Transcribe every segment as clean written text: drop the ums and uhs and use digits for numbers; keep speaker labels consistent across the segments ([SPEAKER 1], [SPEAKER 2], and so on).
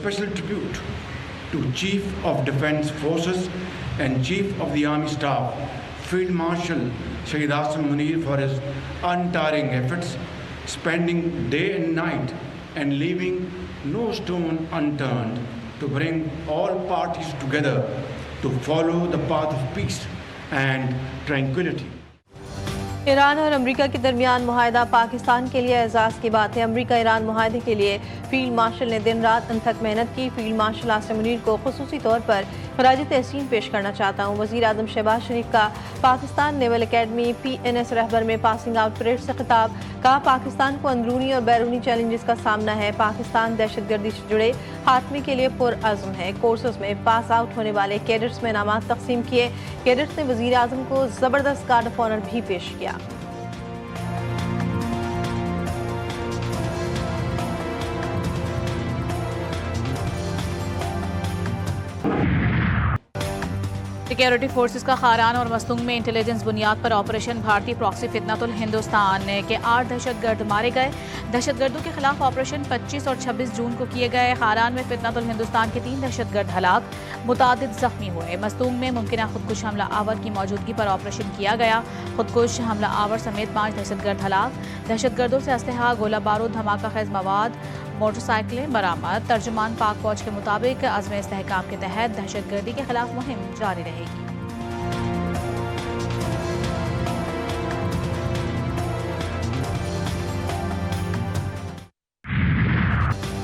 [SPEAKER 1] special tribute to Chief of Defence Forces and Chief of the Army Staff, Field Marshal Shahid Asim Munir, for his untiring efforts, spending day and night and leaving no stone unturned to bring all parties together to follow the path of peace and tranquility.
[SPEAKER 2] Iran और America के दरमियान मुआहदा पाकिस्तान के लिए एजाज़ की बात है। America Iran मुआहदे के लिए फील्ड मार्शल ने दिन रात अनथक मेहनत की। फील्ड मार्शल आसिम मुनीर को खुसूसी तौर पर खराज तहसीन पेश करना चाहता हूँ। वज़ीर आज़म शहबाज शरीफ का पाकिस्तान नेवल अकेडमी PNS रहबर में पासिंग आउट परेड से खिताब। कहा, पाकिस्तान को अंदरूनी और बैरूनी चैलेंजेस का सामना है। पाकिस्तान दहशतगर्दी से जुड़े खात्मे के लिए पुरअज़्म है। कोर्सेज में पास आउट होने वाले कैडेट्स में इनामात तकसीम किए। कैडेट्स ने वज़ीर आज़म को ज़बरदस्त गार्ड ऑफ ऑनर भी पेश किया।
[SPEAKER 3] सिक्योरिटी फोर्सेस का खारान और मस्तूंग में इंटेलिजेंस बुनियाद पर ऑपरेशन भारतीय प्रॉक्सी फितनतुल हिंदुस्तान के 8 दहशतगर्द मारे गए। दहशतगर्दों के खिलाफ ऑपरेशन 25 और 26 जून को किए गए। खारान में फितनतुल हिंदुस्तान के 3 दहशतगर्द हलाक, मुतादिद जख्मी हुए। मस्तूंग में मुमकिन खुदकुश हमला आवर की मौजूदगी पर ऑपरेशन किया गया। खुदकुश हमला आवर समेत 5 दहशतगर्द हलाक। दहशतगर्दों से असलहा, गोला बारूद, धमाका खेज मवाद, मोटरसाइकिलें बरामद। तर्जुमान पाक फौज के मुताबिक अज़्म इस्तेहकाम के तहत दहशतगर्दी के खिलाफ मुहिम जारी रहेगी।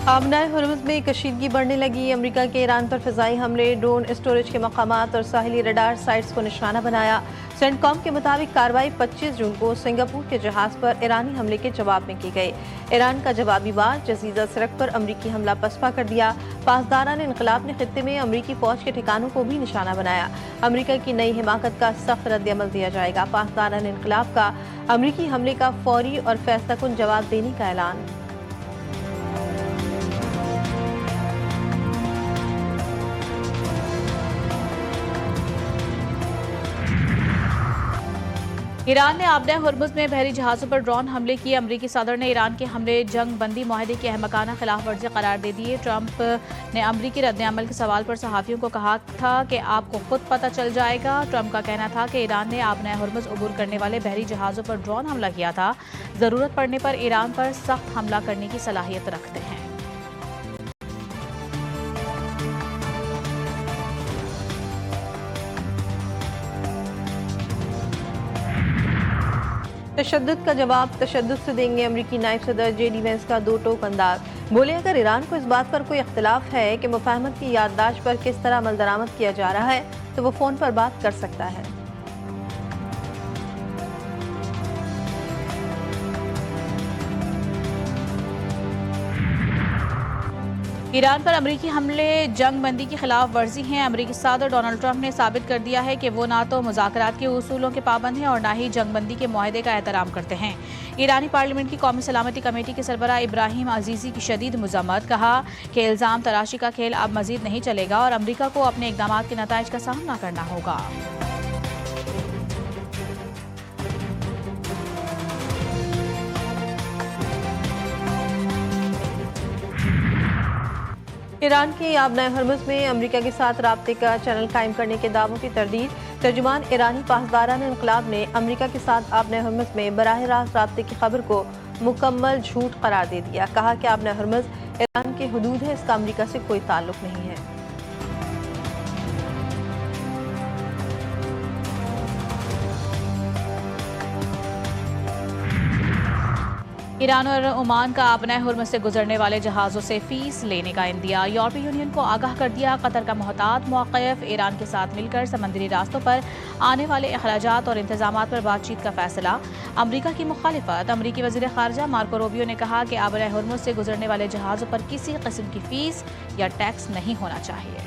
[SPEAKER 2] आबनाए हुर्मुज़ में कशीदगी बढ़ने लगी। अमेरिका के ईरान पर फ़िज़ाई हमले, ड्रोन स्टोरेज के मकामात और साहिली रडार साइट्स को निशाना बनाया। सेंटकॉम के मुताबिक कार्रवाई 25 जून को सिंगापुर के जहाज़ पर ईरानी हमले के जवाब में की गई। ईरान का जवाबी वार जजीरा सिरक पर अमरीकी हमला पसपा कर दिया। पासदारान इनकलाब ने खित्ते में अमरीकी फ़ौज के ठिकानों को भी निशाना बनाया। अमरीका की नई हिमाकत का सख्त रद्द-ए-अमल दिया जाएगा। पासदारान इनकलाब का अमरीकी हमले का फौरी और फैसलाकुन जवाब देने का ऐलान।
[SPEAKER 3] ईरान ने आबनाए हुर्मुज़ में बहरी जहाज़ों पर ड्रोन हमले किए। अमरीकी सदर ने ईरान के हमले जंग बंदी माहदे की अहमकाना खिलाफ वर्जी करार दे दिए। ट्रंप ने अमरीकी रद्द-ए-अमल के सवाल पर सहाफ़ियों को कहा था कि आपको खुद पता चल जाएगा। ट्रंप का कहना था कि ईरान ने आबनाए हुर्मुज़ अबूर करने वाले बहरी जहाज़ों पर ड्रोन हमला किया था। ज़रूरत पड़ने पर ईरान पर सख्त हमला करने की सलाहियत रखते हैं।
[SPEAKER 2] तशद्दुद का जवाब तशद्दुद से देंगे। अमरीकी नायब सदर JD वेंस का दो टोक अंदाज। बोले, अगर ईरान को इस बात पर कोई इख्तिलाफ है कि मुफाहमत की याददाश्त पर किस तरह अमल दरामद किया जा रहा है तो वो फ़ोन पर बात कर सकता है।
[SPEAKER 3] ईरान पर अमरीकी हमले जंग बंदी की खिलाफ वर्जी हैं। अमरीकी सदर डोनाल्ड ट्रंप ने साबित कर दिया है कि वो ना तो मुज़ाकरात के उसूलों के पाबंद हैं और ना ही जंग बंदी के मुआहदे का एहतराम करते हैं। ईरानी पार्लियामेंट की कौमी सलामती कमेटी के सरबराह इब्राहिम अजीज़ी की शदीद मज़म्मत। कहा कि इल्ज़ाम तराशी का खेल अब मज़ीद नहीं चलेगा और अमरीका को अपने इक़दाम के नताइज का सामना करना होगा।
[SPEAKER 2] ईरान के आबनाए हुर्मुज़ में अमरीका के साथ राब्ते का चैनल कायम करने के दावों की तरदीद। तर्जुमान ईरानी पासदारान इनकलाब ने अमरीका के साथ आबनाए हुर्मुज़ में बराह रास्त राब्ते की खबर को मुकम्मल झूठ करार दे दिया। कहा कि आबनाए हुर्मुज़ ईरान के हुदूद है, इसका अमरीका से कोई ताल्लुक नहीं है।
[SPEAKER 3] ईरान और ओमान का आबनाए हुर्मुज़ से गुजरने वाले जहाज़ों से फीस लेने का इंदिया। यूरोपीय यूनियन को आगाह कर दिया। कतर का मोहतात मौक़िफ़। ईरान के साथ मिलकर समंदरी रास्तों पर आने वाले अखराजात और इंतजामात पर बातचीत का फैसला। अमरीका की मुखालिफत। अमरीकी वज़ीर ख़ारजा मार्को रूबियो ने कहा कि आबनाए हुर्मुज़ से गुजरने वाले जहाज़ों पर किसी किस्म की फ़ीस या टैक्स नहीं होना चाहिए।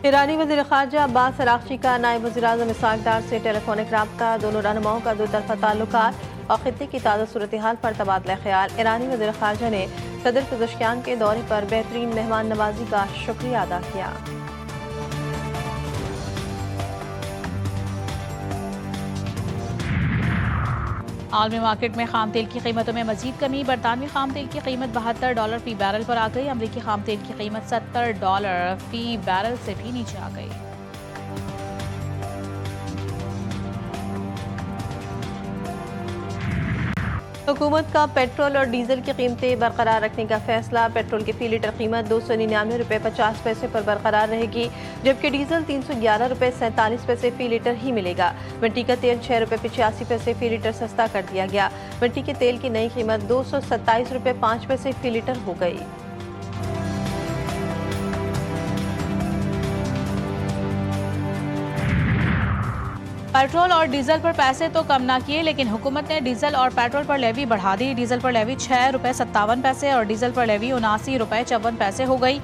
[SPEAKER 2] ईरानी वज़ीर ख़ारजा अब्बास अराग़ची का नायब वज़ीर-ए-आज़म इसहाक़ डार से टेलीफोनिक रब्ता। दोनों रहनुमाओं का दो तरफ़ा ताल्लुकात और ख़ित्ते की ताज़ा सूरत हाल पर तबादला ख्याल। ईरानी वज़ीर ख़ारजा ने सदर पेज़ेश्कियान के दौरे पर बेहतरीन मेहमान नवाजी का शुक्रिया अदा किया।
[SPEAKER 3] आलमी मार्केट में खाम तेल की कीमतों में मजीद कमी। बरतानवी खाम तेल की कीमत $72 फी बैरल पर आ गई। अमरीकी खाम तेल की कीमत $70 फी बैरल से भी नीचे आ गई।
[SPEAKER 2] हुकूमत का पेट्रोल और डीजल की कीमतें बरकरार रखने का फैसला। पेट्रोल की फी लीटर कीमत $299.50 पर बरकरार रहेगी, जबकि डीजल $311.47 फी लीटर ही मिलेगा। मिट्टी का तेल $6.85 फी लीटर सस्ता कर दिया गया। मिट्टी के तेल की नई कीमत $227.05 फी लीटर हो गई।
[SPEAKER 3] पेट्रोल और डीजल पर पैसे तो कम ना किए, लेकिन हुकूमत ने डीजल और पेट्रोल पर लेवी बढ़ा दी। डीजल पर लेवी $6.57 और डीजल पर लेवी $79.54 हो गई।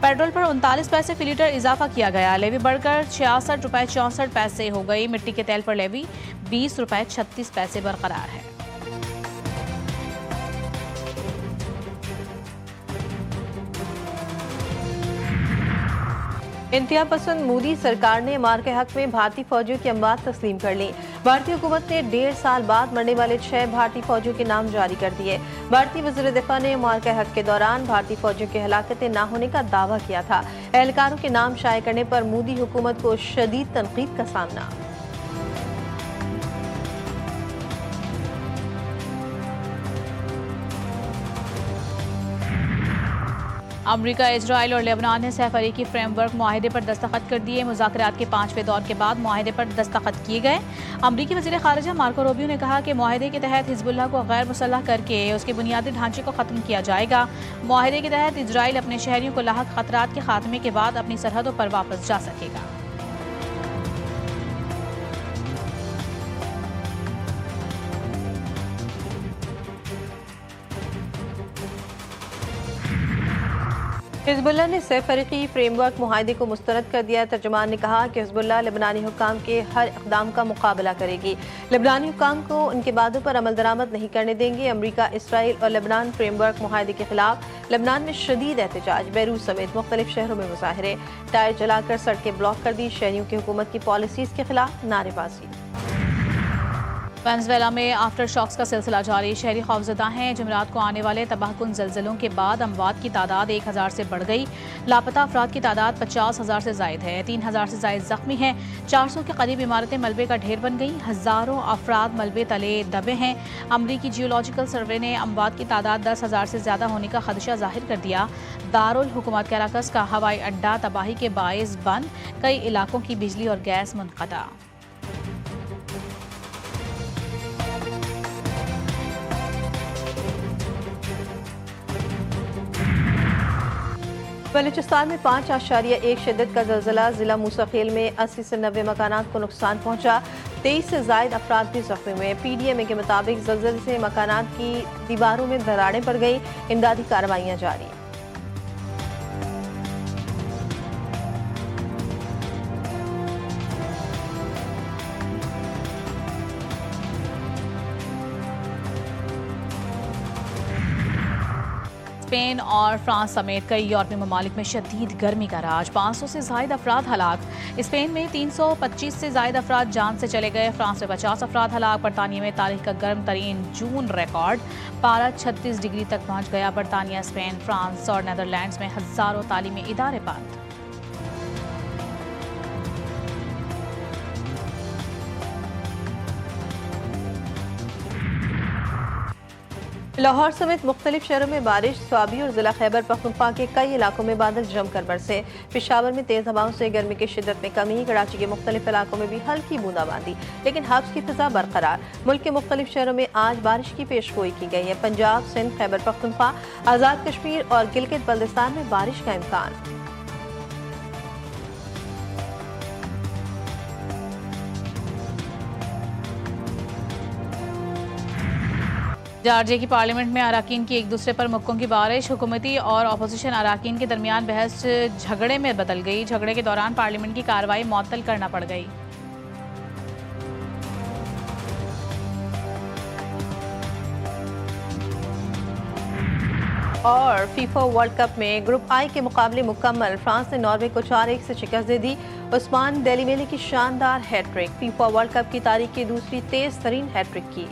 [SPEAKER 3] पेट्रोल पर 39 पैसे फी लीटर इजाफा किया गया। लेवी बढ़कर $66.64 हो गई। मिट्टी के तेल पर लेवी $20.36 बरकरार है।
[SPEAKER 2] इंतहा पसंद मोदी सरकार ने अमार के हक में भारतीय फौजियों की अमवात तस्लीम कर ली। भारतीय हुकूमत ने 1.5 साल बाद मरने वाले 6 भारतीय फौजियों के नाम जारी कर दिए। भारतीय वज़ीर दिफा ने अमार के हक के दौरान भारतीय फौजियों की हलाकतें न होने का दावा किया था। एहलकारों के नाम शाये करने पर मोदी हुकूमत को शदीद तनकीद का सामना।
[SPEAKER 3] अमरीका, इजराइल और लेबनान ने सहफरीकी फ्रेमवर्क मुआहदे पर दस्तखत कर दिए। मुज़ाकरात के 5वें दौर के बाद मुआहदे पर दस्तखत किए गए। अमरीकी वज़ीर ख़ारिजा मार्को रूबियो ने कहा कि मुआहदे के तहत हिज़्बुल्लाह को गैर मुसल्लह करके उसके बुनियादी ढांचे को ख़त्म किया जाएगा। मुआहदे के तहत इजराइल अपने शहरियों को लाहक ख़तरात के खात्मे के बाद अपनी सरहदों पर वापस जा सकेगा।
[SPEAKER 2] हिज़्बुल्लाह ने सहफरीकी फ्रेमवर्क मुआहदे को मुस्तरद कर दिया। तर्जुमान ने कहा कि हिज़्बुल्लाह लेबनानी हुक्काम के हर इक़दाम का मुकाबला करेगी। लेबनानी हुक्काम को उनके वादों पर अमल दरामद नहीं करने देंगे। अमरीका, इसराइल और लेबनान फ्रेमवर्क मुआहदे के खिलाफ लेबनान में शदीद एहतजाज। बैरूत समेत मुख्तलिफ शहरों में मुजाहरे, टायर जलाकर सड़कें ब्लॉक कर दी। शहरियों की हुकूमत की पॉलिसीज़ के खिलाफ नारेबाजी।
[SPEAKER 3] वेनेजुएला में आफ्टर शॉक्स का सिलसिला जारी। शहरी खौफजदा हैं। जुमेरात को आने वाले तबाहकुन ज़लज़लों के बाद अमवात की तादाद 1000 से बढ़ गई। लापता अफराद की तादाद 50,000 से ज़ायद है। 3000 से ज़ायद ज़ख्मी हैं। 400 के करीब इमारतें मलबे का ढेर बन गई। हज़ारों अफराद मलबे तले दबे हैं। अमरीकी जियोलॉजिकल सर्वे ने अमवात की तादाद 10,000 से ज़्यादा होने का खदशा जाहिर कर दिया। दारुल हुकूमत कैराकस का हवाई अड्डा तबाही के बायस बंद। कई इलाकों की बिजली और गैस मुनक़ता।
[SPEAKER 2] बलूचिस्तान में 5.1 शिद्दत का ज़लज़ला। ज़िला मूसाखेल में 80 से 90 मकानात को नुकसान पहुंचा। 23 से ज़ायद अफराद भी ज़ख्मी हुए। PDMA के मुताबिक ज़लज़ले से मकानात की दीवारों में दरारें पड़ गई। इमदादी कार्रवाइयाँ जारी।
[SPEAKER 3] स्पेन और फ्रांस समेत कई यूरोपीय ममालिक में शदीद गर्मी का राज। 500 से ज़ायद अफराद हलाक। स्पेन में 325 से ज़ायद अफराद जान से चले गए। फ्रांस में 50 अफराद हलाक। बरतानिया में तारीख का गर्म तरीन जून रिकॉर्ड। पारा 36 डिग्री तक पहुँच गया। बरतानिया, स्पेन, फ्रांस और नीदरलैंड्स में हज़ारों तालीमी इदारे बंद।
[SPEAKER 2] लाहौर समेत मुख्तलिफ शहरों में बारिश। स्वाबी और जिला खैबर पख्तूनख्वा के कई इलाकों में बादल जमकर बरसे। पेशावर में तेज हवाओं से गर्मी की शिद्दत में कमी। कराची के मुख्तलिफ इलाकों में भी हल्की बूंदाबांदी, लेकिन हब्स की फिजा बरकरार। मुल्क के मुख्तलिफ शहरों में आज बारिश की पेशगोई की गई है। पंजाब, सिंध, खैबर पख्तूनख्वा, आज़ाद कश्मीर और गिलगित बल्तिस्तान में बारिश का इम्कान।
[SPEAKER 3] जॉर्जिया की पार्लियामेंट में अराकीन की एक दूसरे पर मुक्कों की बारिश। हुकूमती और अपोजिशन अराकीन के दरमियान बहस झगड़े में बदल गई। झगड़े के दौरान पार्लियामेंट की कार्रवाई मुअत्तल करना पड़ गई।
[SPEAKER 2] और फीफा वर्ल्ड कप में ग्रुप आई के मुकाबले मुकम्मल। फ्रांस ने नॉर्वे को 4-1 से शिकस्त दे दी। उस्मान डेम्बेले की शानदार हैट्रिक। फीफा वर्ल्ड कप की तारीख की दूसरी तेज तरीन हैट्रिक की।